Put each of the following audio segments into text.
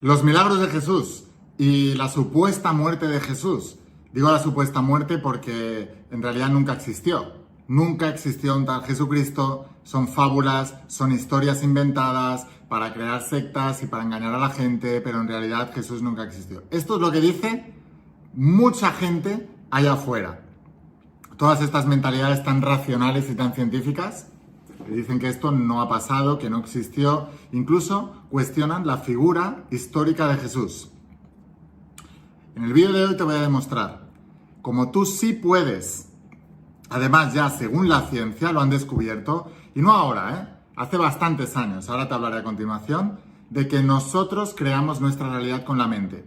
Los milagros de Jesús y la supuesta muerte de Jesús. Digo la supuesta muerte porque en realidad nunca existió. Nunca existió un tal Jesucristo. Son fábulas, son historias inventadas para crear sectas y para engañar a la gente, pero en realidad Jesús nunca existió. Esto es lo que dice mucha gente allá afuera. Todas estas mentalidades tan racionales y tan científicas que dicen que esto no ha pasado, que no existió, incluso cuestionan la figura histórica de Jesús. En el vídeo de hoy te voy a demostrar cómo tú sí puedes, además ya según la ciencia lo han descubierto, y no ahora, hace bastantes años, ahora te hablaré a continuación, de que nosotros creamos nuestra realidad con la mente.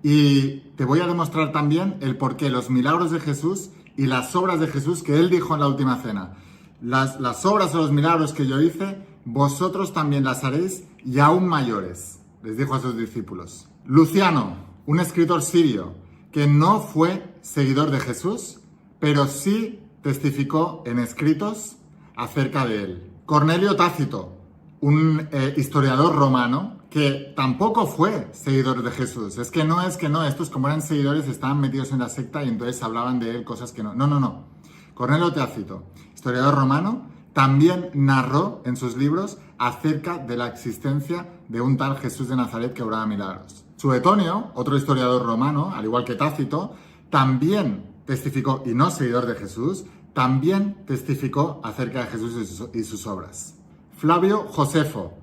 Y te voy a demostrar también el porqué los milagros de Jesús y las obras de Jesús que él dijo en la última cena. Las obras o los milagros que yo hice, vosotros también las haréis y aún mayores, les dijo a sus discípulos. Luciano, un escritor sirio que no fue seguidor de Jesús, pero sí testificó en escritos acerca de él. Cornelio Tácito, un historiador romano que tampoco fue seguidor de Jesús. Es que no, estos como eran seguidores estaban metidos en la secta y entonces hablaban de él cosas que no. No. Cornelio Tácito, historiador romano, también narró en sus libros acerca de la existencia de un tal Jesús de Nazaret que obraba milagros. Suetonio, otro historiador romano, al igual que Tácito, también testificó, y no seguidor de Jesús, también testificó acerca de Jesús y sus obras. Flavio Josefo,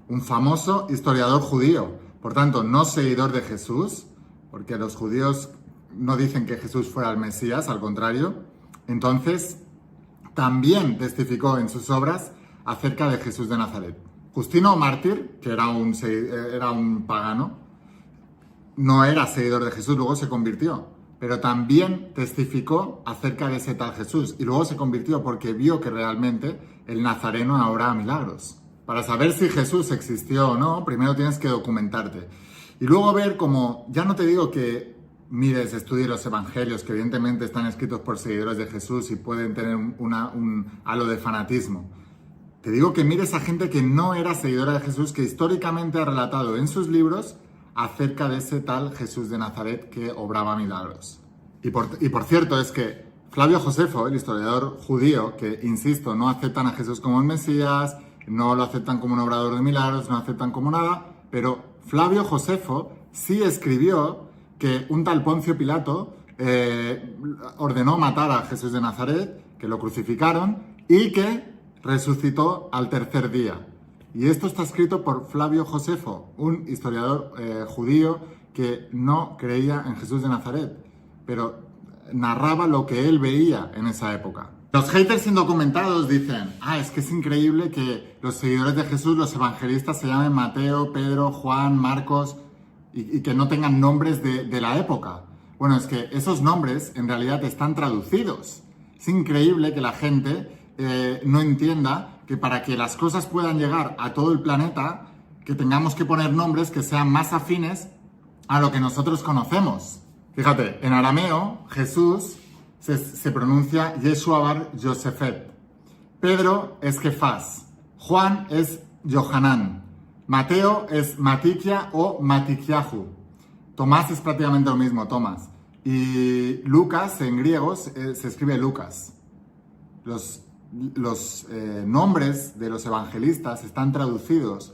un famoso historiador judío, por tanto no seguidor de Jesús, porque los judíos no dicen que Jesús fuera el Mesías, al contrario. Entonces, también testificó en sus obras acerca de Jesús de Nazaret. Justino Mártir, que era un pagano, no era seguidor de Jesús, luego se convirtió, pero también testificó acerca de ese tal Jesús y luego se convirtió porque vio que realmente el nazareno obraba milagros. Para saber si Jesús existió o no, primero tienes que documentarte y luego ver cómo, ya no te digo que mires, estudies los evangelios, que evidentemente están escritos por seguidores de Jesús y pueden tener un halo de fanatismo. Te digo que mires a gente que no era seguidora de Jesús, que históricamente ha relatado en sus libros acerca de ese tal Jesús de Nazaret que obraba milagros. Y por cierto, es que Flavio Josefo, el historiador judío, que, insisto, no aceptan a Jesús como el Mesías, no lo aceptan como un obrador de milagros, no aceptan como nada, pero Flavio Josefo sí escribió que un tal Poncio Pilato ordenó matar a Jesús de Nazaret, que lo crucificaron y que resucitó al tercer día. Y esto está escrito por Flavio Josefo, un historiador judío que no creía en Jesús de Nazaret, pero narraba lo que él veía en esa época. Los haters indocumentados dicen, es que es increíble que los seguidores de Jesús, los evangelistas, se llamen Mateo, Pedro, Juan, Marcos y que no tengan nombres de la época. Bueno, es que esos nombres en realidad están traducidos. Es increíble que la gente no entienda que para que las cosas puedan llegar a todo el planeta, que tengamos que poner nombres que sean más afines a lo que nosotros conocemos. Fíjate, en arameo, Jesús se pronuncia Yeshua bar Yosefet. Pedro es Kefas. Juan es Yohanan. Mateo es Matikia o Matikiahu. Tomás es prácticamente lo mismo, Tomás. Y Lucas, en griego, se escribe Lucas. Los nombres de los evangelistas están traducidos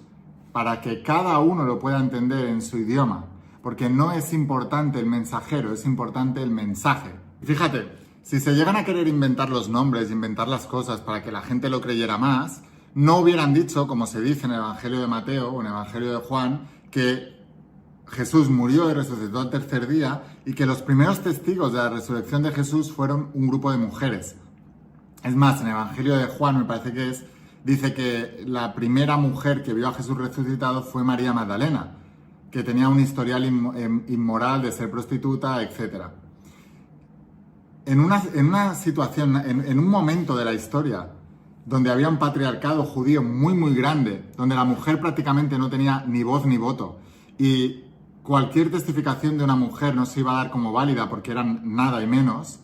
para que cada uno lo pueda entender en su idioma, porque no es importante el mensajero, es importante el mensaje. Fíjate, si se llegan a querer inventar los nombres, inventar las cosas para que la gente lo creyera más, no hubieran dicho, como se dice en el Evangelio de Mateo o en el Evangelio de Juan, que Jesús murió y resucitó al tercer día y que los primeros testigos de la resurrección de Jesús fueron un grupo de mujeres. Es más, en el Evangelio de Juan, me parece que dice que la primera mujer que vio a Jesús resucitado fue María Magdalena, que tenía un historial inmoral de ser prostituta, etc. En una situación, en un momento de la historia donde había un patriarcado judío muy, muy grande, donde la mujer prácticamente no tenía ni voz ni voto, y cualquier testificación de una mujer no se iba a dar como válida porque eran nada y menos,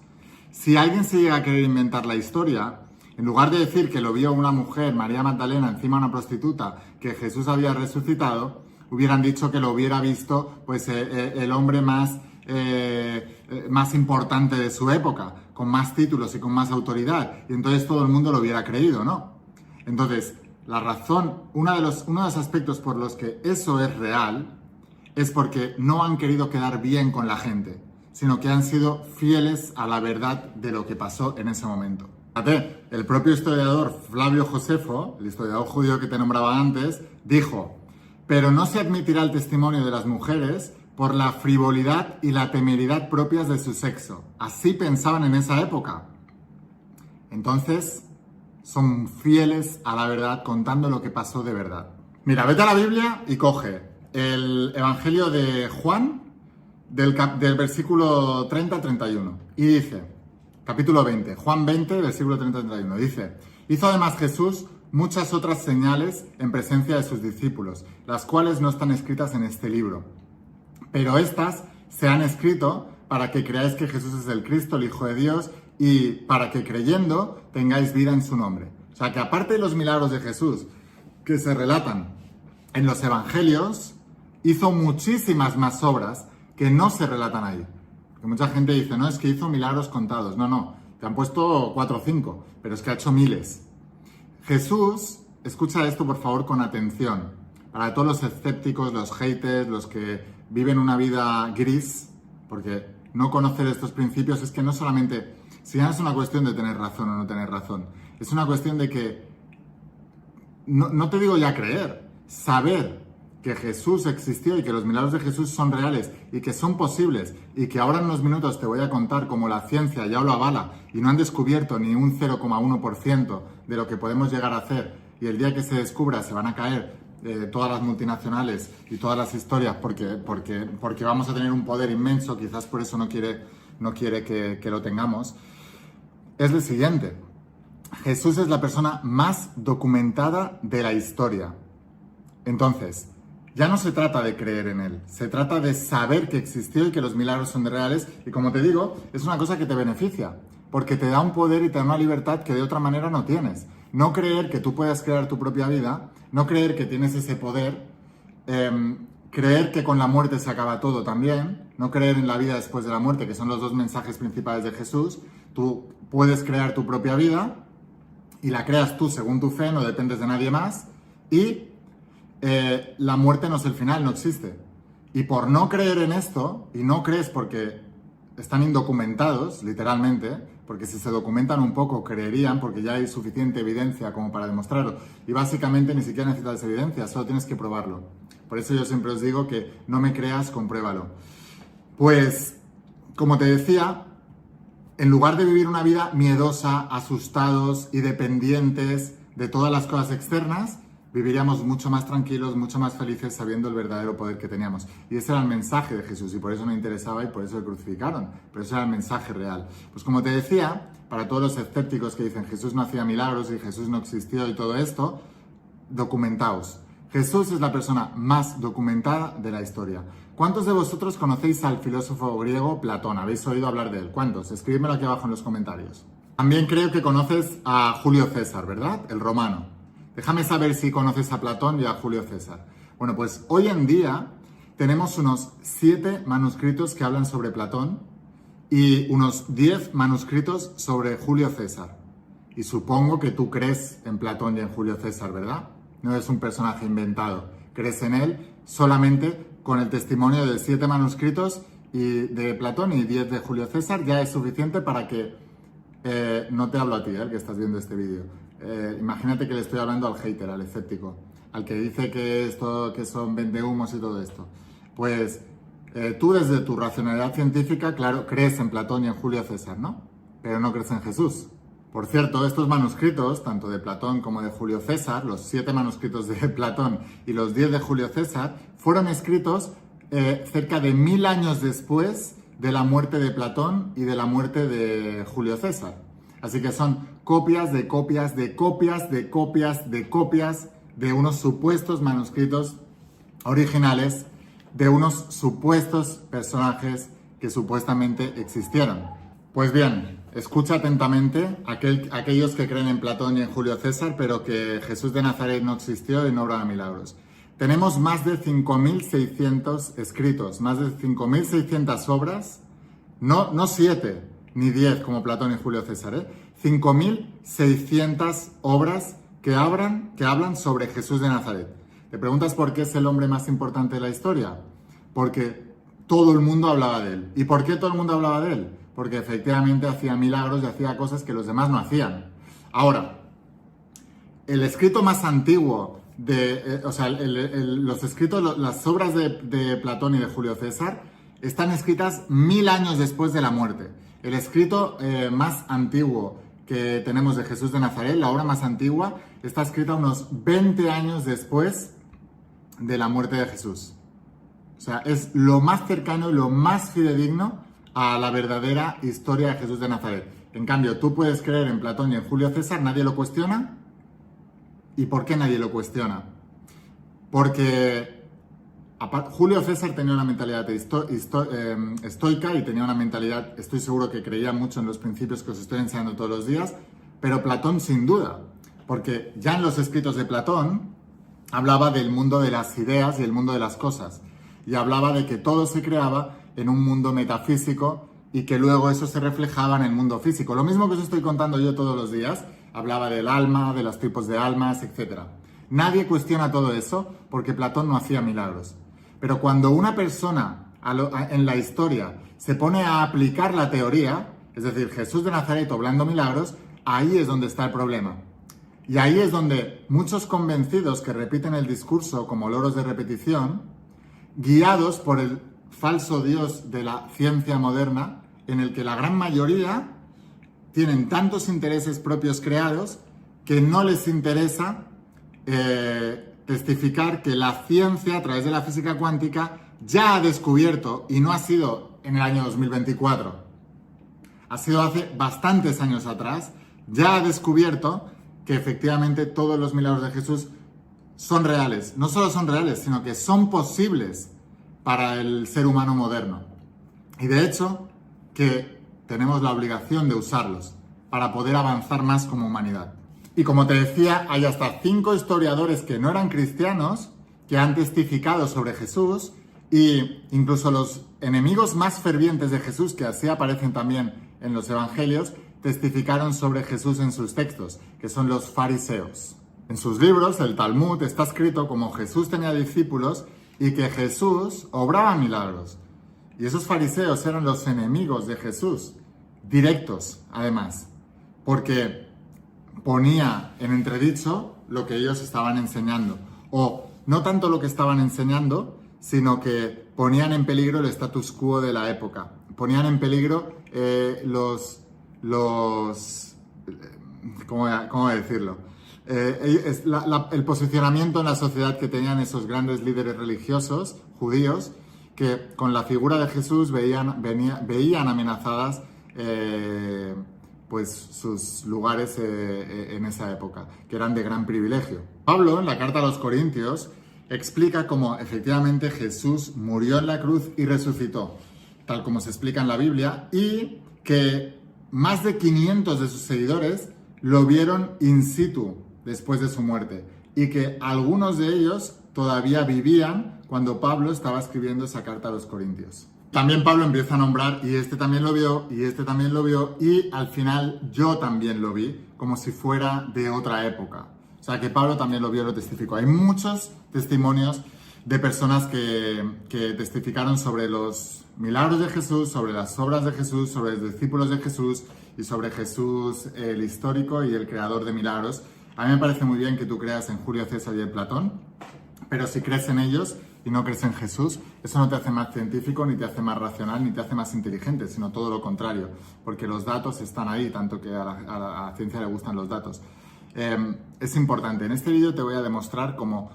si alguien se llega a querer inventar la historia, en lugar de decir que lo vio una mujer, María Magdalena, encima una prostituta, que Jesús había resucitado, hubieran dicho que lo hubiera visto pues, el hombre más importante de su época, con más títulos y con más autoridad, y entonces todo el mundo lo hubiera creído, ¿no? Entonces, la razón, uno de los aspectos por los que eso es real, es porque no han querido quedar bien con la gente, sino que han sido fieles a la verdad de lo que pasó en ese momento. Fíjate, el propio historiador Flavio Josefo, el historiador judío que te nombraba antes, dijo: pero no se admitirá el testimonio de las mujeres por la frivolidad y la temeridad propias de su sexo. Así pensaban en esa época. Entonces, son fieles a la verdad contando lo que pasó de verdad. Mira, vete a la Biblia y coge el Evangelio de Juan, del versículo 30 al 31. Y dice, capítulo 20, Juan 20, versículo 30 al 31, dice: hizo además Jesús muchas otras señales en presencia de sus discípulos, las cuales no están escritas en este libro. Pero estas se han escrito para que creáis que Jesús es el Cristo, el Hijo de Dios, y para que creyendo tengáis vida en su nombre. O sea que aparte de los milagros de Jesús que se relatan en los evangelios, hizo muchísimas más obras que no se relatan ahí. Que mucha gente dice, no, es que hizo milagros contados. No, te han puesto 4 o 5, pero es que ha hecho miles. Jesús, escucha esto por favor con atención, para todos los escépticos, los haters, los que viven una vida gris, porque no conocer estos principios es que no solamente, si ya no es una cuestión de tener razón o no tener razón, es una cuestión de que, no te digo ya creer, saber que Jesús existió y que los milagros de Jesús son reales y que son posibles y que ahora en unos minutos te voy a contar cómo la ciencia ya lo avala y no han descubierto ni un 0,1% de lo que podemos llegar a hacer, y el día que se descubra se van a caer todas las multinacionales y todas las historias porque vamos a tener un poder inmenso, quizás por eso no quiere que lo tengamos, es el siguiente: Jesús es la persona más documentada de la historia. Entonces, ya no se trata de creer en él, se trata de saber que existió y que los milagros son reales, y como te digo, es una cosa que te beneficia, porque te da un poder y te da una libertad que de otra manera no tienes. No creer que tú puedas crear tu propia vida, no creer que tienes ese poder, creer que con la muerte se acaba todo también, no creer en la vida después de la muerte, que son los 2 mensajes principales de Jesús. Tú puedes crear tu propia vida y la creas tú según tu fe, no dependes de nadie más, y la muerte no es el final, no existe. Y por no creer en esto, y no crees porque están indocumentados, literalmente, porque si se documentan un poco creerían, porque ya hay suficiente evidencia como para demostrarlo, y básicamente ni siquiera necesitas evidencia, solo tienes que probarlo. Por eso yo siempre os digo que no me creas, compruébalo. Pues, como te decía, en lugar de vivir una vida miedosa, asustados y dependientes de todas las cosas externas, viviríamos mucho más tranquilos, mucho más felices, sabiendo el verdadero poder que teníamos. Y ese era el mensaje de Jesús, y por eso me interesaba y por eso le crucificaron. Pero ese era el mensaje real. Pues como te decía, para todos los escépticos que dicen Jesús no hacía milagros y Jesús no existió y todo esto, documentaos. Jesús es la persona más documentada de la historia. ¿Cuántos de vosotros conocéis al filósofo griego Platón? ¿Habéis oído hablar de él? ¿Cuántos? Escríbemelo aquí abajo en los comentarios. También creo que conoces a Julio César, ¿verdad? El romano. Déjame saber si conoces a Platón y a Julio César. Bueno, pues hoy en día tenemos unos 7 manuscritos que hablan sobre Platón y unos 10 manuscritos sobre Julio César. Y supongo que tú crees en Platón y en Julio César, ¿verdad? No es un personaje inventado. Crees en él solamente con el testimonio de 7 manuscritos y de Platón y 10 de Julio César. Ya es suficiente para que... no te hablo a ti, el que estás viendo este vídeo. Imagínate que le estoy hablando al hater, al escéptico, al que dice que son vendehumos y todo esto. Pues tú desde tu racionalidad científica, claro, crees en Platón y en Julio César, ¿no? Pero no crees en Jesús. Por cierto, estos manuscritos, tanto de Platón como de Julio César, los 7 manuscritos de Platón y los 10 de Julio César, fueron escritos cerca de 1000 años después de la muerte de Platón y de la muerte de Julio César. Así que son copias de copias de copias de copias de copias de unos supuestos manuscritos originales de unos supuestos personajes que supuestamente existieron. Pues bien, escucha atentamente aquellos que creen en Platón y en Julio César, pero que Jesús de Nazaret no existió y no obraba milagros. Tenemos más de 5.600 escritos, más de 5.600 obras, no 7 ni 10 como Platón y Julio César, 5.600 obras que hablan sobre Jesús de Nazaret. ¿Te preguntas por qué es el hombre más importante de la historia? Porque todo el mundo hablaba de él. ¿Y por qué todo el mundo hablaba de él? Porque efectivamente hacía milagros y hacía cosas que los demás no hacían. Ahora, el escrito más antiguo los escritos, las obras de Platón y de Julio César están escritas 1000 años después de la muerte. El escrito más antiguo que tenemos de Jesús de Nazaret, la obra más antigua, está escrita unos 20 años después de la muerte de Jesús. O sea, es lo más cercano y lo más fidedigno a la verdadera historia de Jesús de Nazaret. En cambio, tú puedes creer en Platón y en Julio César, nadie lo cuestiona. ¿Y por qué nadie lo cuestiona? Porque Julio César tenía una mentalidad estoica y tenía una mentalidad, estoy seguro que creía mucho en los principios que os estoy enseñando todos los días, pero Platón sin duda, porque ya en los escritos de Platón hablaba del mundo de las ideas y el mundo de las cosas, y hablaba de que todo se creaba en un mundo metafísico y que luego eso se reflejaba en el mundo físico. Lo mismo que os estoy contando yo todos los días. Hablaba del alma, de los tipos de almas, etc. Nadie cuestiona todo eso porque Platón no hacía milagros. Pero cuando una persona en la historia se pone a aplicar la teoría, es decir, Jesús de Nazaret obrando milagros, ahí es donde está el problema. Y ahí es donde muchos convencidos que repiten el discurso como loros de repetición, guiados por el falso Dios de la ciencia moderna, en el que la gran mayoría tienen tantos intereses propios creados que no les interesa testificar que la ciencia, a través de la física cuántica, ya ha descubierto, y no ha sido en el año 2024, ha sido hace bastantes años atrás, ya ha descubierto que efectivamente todos los milagros de Jesús son reales. No solo son reales, sino que son posibles para el ser humano moderno. Y de hecho, que tenemos la obligación de usarlos para poder avanzar más como humanidad. Y como te decía, hay hasta 5 historiadores que no eran cristianos que han testificado sobre Jesús, y incluso los enemigos más fervientes de Jesús, que así aparecen también en los evangelios, testificaron sobre Jesús en sus textos, que son los fariseos. En sus libros, el Talmud, está escrito como Jesús tenía discípulos y que Jesús obraba milagros. Y esos fariseos eran los enemigos de Jesús, directos además, porque ponía en entredicho lo que ellos estaban enseñando. O no tanto lo que estaban enseñando, sino que ponían en peligro el status quo de la época. Ponían en peligro ¿cómo decirlo? El posicionamiento en la sociedad que tenían esos grandes líderes religiosos judíos, que con la figura de Jesús veían amenazadas pues sus lugares en esa época, que eran de gran privilegio. Pablo, en la carta a los Corintios, explica cómo efectivamente Jesús murió en la cruz y resucitó, tal como se explica en la Biblia, y que más de 500 de sus seguidores lo vieron in situ después de su muerte, y que algunos de ellos todavía vivían cuando Pablo estaba escribiendo esa carta a los Corintios. También Pablo empieza a nombrar, y este también lo vio, y este también lo vio, y al final yo también lo vi, como si fuera de otra época. O sea, que Pablo también lo vio y lo testificó. Hay muchos testimonios de personas que testificaron sobre los milagros de Jesús, sobre las obras de Jesús, sobre los discípulos de Jesús y sobre Jesús, el histórico y el creador de milagros. A mí me parece muy bien que tú creas en Julio César y en Platón, pero si crees en ellos y no crees en Jesús, eso no te hace más científico, ni te hace más racional, ni te hace más inteligente, sino todo lo contrario, porque los datos están ahí, tanto que a la ciencia le gustan los datos. Es importante. En este vídeo te voy a demostrar cómo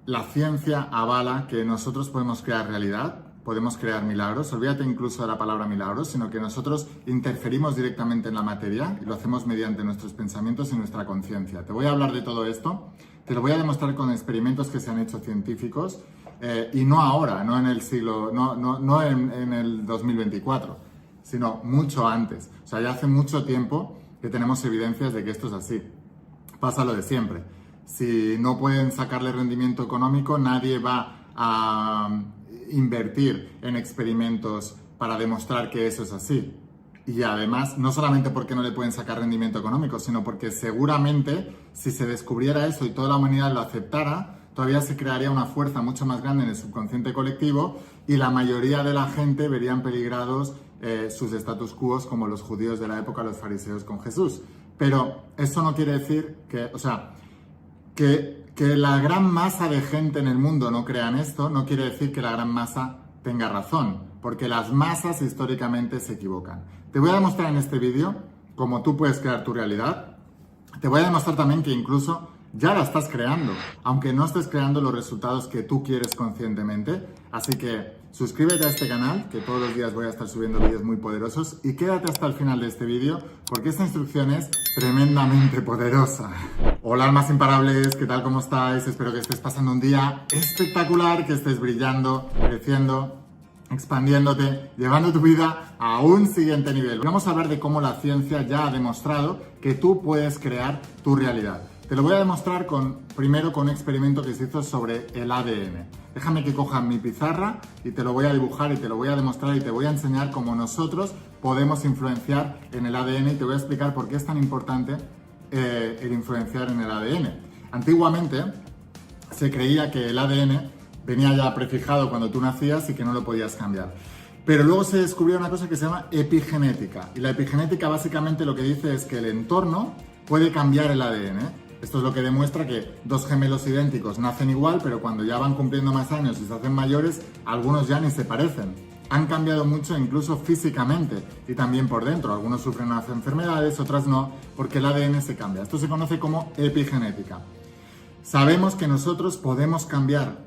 la ciencia avala que nosotros podemos crear realidad, podemos crear milagros. Olvídate incluso de la palabra milagros, sino que nosotros interferimos directamente en la materia y lo hacemos mediante nuestros pensamientos y nuestra conciencia. Te voy a hablar de todo esto, te lo voy a demostrar con experimentos que se han hecho científicos, y no ahora, no en el siglo, no en el 2024, sino mucho antes. O sea, ya hace mucho tiempo que tenemos evidencias de que esto es así. Pasa lo de siempre. Si no pueden sacarle rendimiento económico, nadie va a invertir en experimentos para demostrar que eso es así. Y además, no solamente porque no le pueden sacar rendimiento económico, sino porque seguramente si se descubriera eso y toda la humanidad lo aceptara, todavía se crearía una fuerza mucho más grande en el subconsciente colectivo y la mayoría de la gente verían peligrados sus status quo, como los judíos de la época, los fariseos con Jesús. Pero eso no quiere decir que, o sea, que la gran masa de gente en el mundo no crean esto, no quiere decir que la gran masa tenga razón, porque las masas históricamente se equivocan. Te voy a demostrar en este vídeo cómo tú puedes crear tu realidad. Te voy a demostrar también que incluso ya la estás creando, aunque no estés creando los resultados que tú quieres conscientemente. Así que suscríbete a este canal, que todos los días voy a estar subiendo vídeos muy poderosos, y quédate hasta el final de este vídeo, porque esta instrucción es tremendamente poderosa. Hola almas imparables, ¿qué tal? ¿Cómo estáis? Espero que estés pasando un día espectacular, que estés brillando, creciendo, expandiéndote, llevando tu vida a un siguiente nivel. Vamos a hablar de cómo la ciencia ya ha demostrado que tú puedes crear tu realidad. Te lo voy a demostrar primero con un experimento que se hizo sobre el ADN. Déjame que coja mi pizarra y te lo voy a dibujar y te lo voy a demostrar y te voy a enseñar cómo nosotros podemos influenciar en el ADN y te voy a explicar por qué es tan importante el influenciar en el ADN. Antiguamente se creía que el ADN venía ya prefijado cuando tú nacías y que no lo podías cambiar. Pero luego se descubrió una cosa que se llama epigenética. Y la epigenética básicamente lo que dice es que el entorno puede cambiar el ADN. Esto es lo que demuestra que dos gemelos idénticos nacen igual, pero cuando ya van cumpliendo más años y se hacen mayores, algunos ya ni se parecen. Han cambiado mucho incluso físicamente y también por dentro. Algunos sufren unas enfermedades, otras no, porque el ADN se cambia. Esto se conoce como epigenética. Sabemos que nosotros podemos cambiar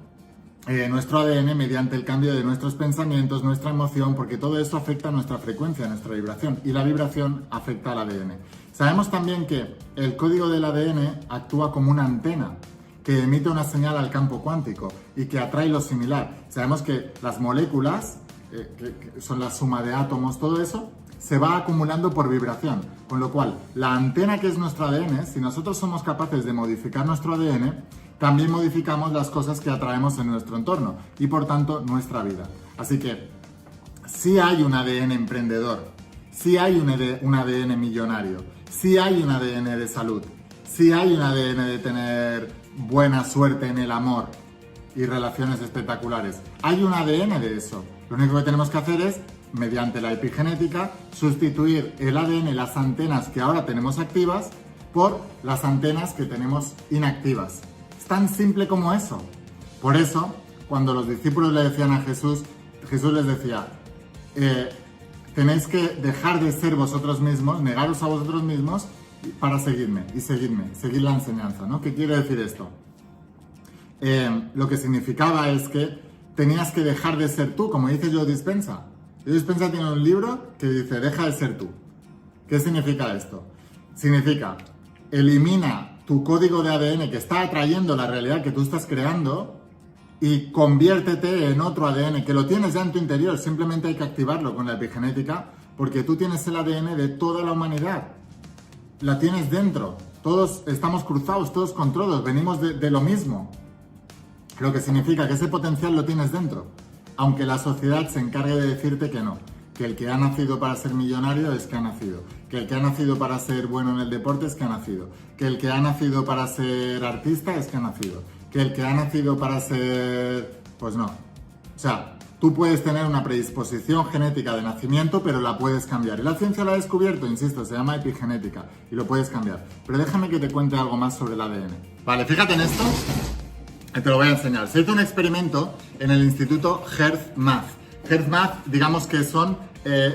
nuestro ADN mediante el cambio de nuestros pensamientos, nuestra emoción, porque todo esto afecta a nuestra frecuencia, nuestra vibración, y la vibración afecta al ADN. Sabemos también que el código del ADN actúa como una antena que emite una señal al campo cuántico y que atrae lo similar. Sabemos que las moléculas, que son la suma de átomos, todo eso, se va acumulando por vibración. Con lo cual, la antena que es nuestro ADN, si nosotros somos capaces de modificar nuestro ADN, también modificamos las cosas que atraemos en nuestro entorno y por tanto nuestra vida. Así que sí hay un ADN emprendedor, sí hay un ADN millonario, sí hay un ADN de salud, sí hay un ADN de tener buena suerte en el amor y relaciones espectaculares. Hay un ADN de eso. Lo único que tenemos que hacer es, mediante la epigenética, sustituir el ADN, las antenas que ahora tenemos activas, por las antenas que tenemos inactivas. Tan simple como eso. Por eso, cuando los discípulos le decían a Jesús, Jesús les decía, tenéis que dejar de ser vosotros mismos, negaros a vosotros mismos para seguirme, seguir la enseñanza, ¿no? ¿Qué quiere decir esto? Lo que significaba es que tenías que dejar de ser tú, como dice Joe Dispenza. Joe Dispenza tiene un libro que dice, deja de ser tú. ¿Qué significa esto? Significa, elimina tu código de ADN que está atrayendo la realidad que tú estás creando y conviértete en otro ADN que lo tienes ya en tu interior, simplemente hay que activarlo con la epigenética porque tú tienes el ADN de toda la humanidad, la tienes dentro, todos estamos cruzados, todos con todos, venimos de lo mismo, lo que significa que ese potencial lo tienes dentro, aunque la sociedad se encargue de decirte que no. Que el que ha nacido para ser millonario es que ha nacido, que el que ha nacido para ser bueno en el deporte es que ha nacido, que el que ha nacido para ser artista es que ha nacido, que el que ha nacido para ser... pues no. O sea, tú puedes tener una predisposición genética de nacimiento, pero la puedes cambiar. Y la ciencia lo ha descubierto, insisto, se llama epigenética y lo puedes cambiar. Pero déjame que te cuente algo más sobre el ADN. Vale, fíjate en esto, te lo voy a enseñar. Se hizo un experimento en el Instituto HeartMath. HeartMath, digamos que son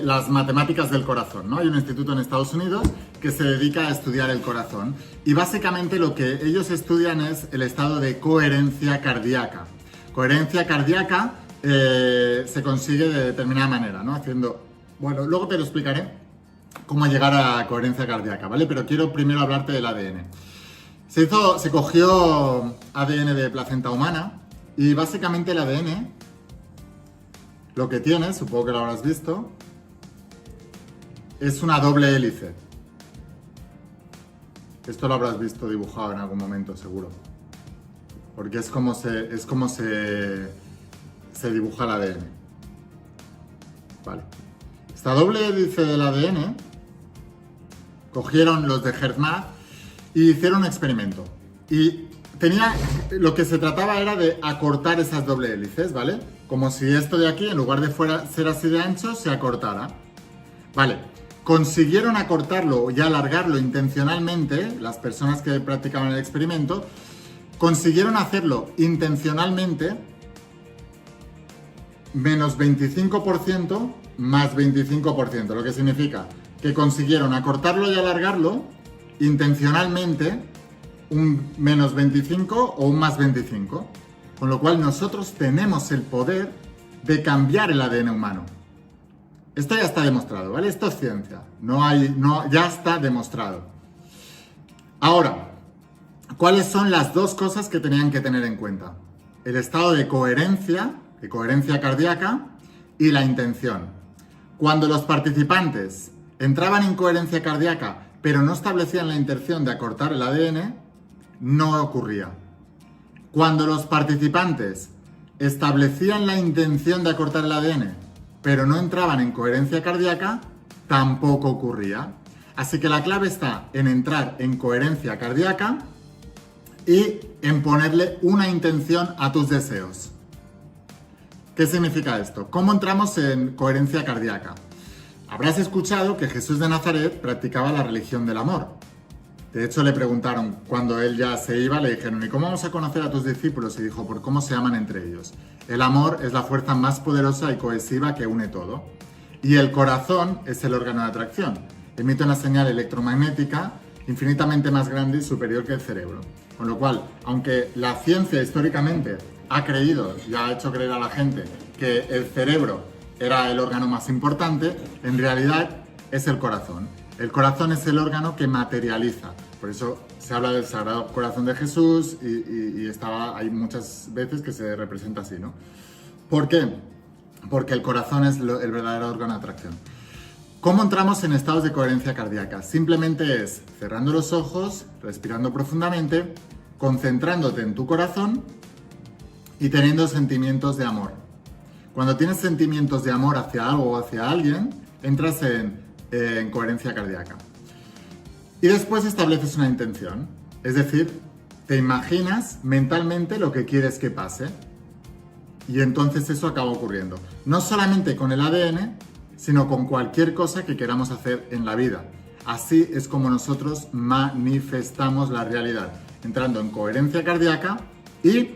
las matemáticas del corazón, ¿no? Hay un instituto en Estados Unidos que se dedica a estudiar el corazón y básicamente lo que ellos estudian es el estado de coherencia cardíaca. Coherencia cardíaca se consigue de determinada manera, ¿no? Bueno, luego te lo explicaré cómo llegar a coherencia cardíaca, ¿vale? Pero quiero primero hablarte del ADN. Se cogió ADN de placenta humana y básicamente el ADN lo que tiene, supongo que lo habrás visto, es una doble hélice. Esto lo habrás visto dibujado en algún momento, seguro. Porque es como se dibuja el ADN. Vale. Esta doble hélice del ADN cogieron los de HeartMath y hicieron un experimento. Y lo que se trataba era de acortar esas doble hélices, ¿vale? Como si esto de aquí, en lugar de ser así de ancho, se acortara. Vale, consiguieron acortarlo y alargarlo intencionalmente, las personas que practicaban el experimento, consiguieron hacerlo intencionalmente menos 25% más 25%, lo que significa que consiguieron acortarlo y alargarlo intencionalmente un menos 25 o un más 25. Con lo cual nosotros tenemos el poder de cambiar el ADN humano. Esto ya está demostrado, ¿vale? Esto es ciencia. Ya está demostrado. Ahora, ¿cuáles son las dos cosas que tenían que tener en cuenta? El estado de coherencia cardíaca y la intención. Cuando los participantes entraban en coherencia cardíaca, pero no establecían la intención de acortar el ADN, no ocurría. Cuando los participantes establecían la intención de acortar el ADN, pero no entraban en coherencia cardíaca, tampoco ocurría. Así que la clave está en entrar en coherencia cardíaca y en ponerle una intención a tus deseos. ¿Qué significa esto? ¿Cómo entramos en coherencia cardíaca? Habrás escuchado que Jesús de Nazaret practicaba la religión del amor. De hecho, le preguntaron, cuando él ya se iba, le dijeron, ¿y cómo vamos a conocer a tus discípulos? Y dijo, por cómo se aman entre ellos. El amor es la fuerza más poderosa y cohesiva que une todo. Y el corazón es el órgano de atracción. Emite una señal electromagnética infinitamente más grande y superior que el cerebro. Con lo cual, aunque la ciencia históricamente ha creído y ha hecho creer a la gente que el cerebro era el órgano más importante, en realidad es el corazón. El corazón es el órgano que materializa. Por eso se habla del Sagrado Corazón de Jesús y hay muchas veces que se representa así, ¿no? ¿Por qué? Porque el corazón es el verdadero órgano de atracción. ¿Cómo entramos en estados de coherencia cardíaca? Simplemente es cerrando los ojos, respirando profundamente, concentrándote en tu corazón y teniendo sentimientos de amor. Cuando tienes sentimientos de amor hacia algo o hacia alguien, entras en coherencia cardíaca. Y después estableces una intención, es decir, te imaginas mentalmente lo que quieres que pase y entonces eso acaba ocurriendo. No solamente con el ADN, sino con cualquier cosa que queramos hacer en la vida. Así es como nosotros manifestamos la realidad, entrando en coherencia cardíaca y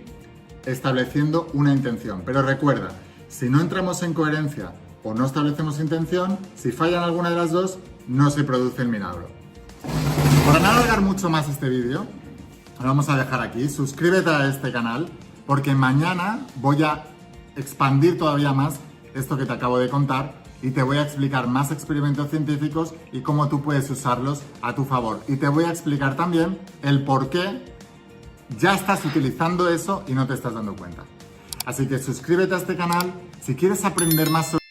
estableciendo una intención. Pero recuerda, si no entramos en coherencia o no establecemos intención, si fallan alguna de las dos, no se produce el milagro. Para no alargar mucho más este vídeo, lo vamos a dejar aquí. Suscríbete a este canal porque mañana voy a expandir todavía más esto que te acabo de contar y te voy a explicar más experimentos científicos y cómo tú puedes usarlos a tu favor. Y te voy a explicar también el por qué ya estás utilizando eso y no te estás dando cuenta. Así que suscríbete a este canal si quieres aprender más sobre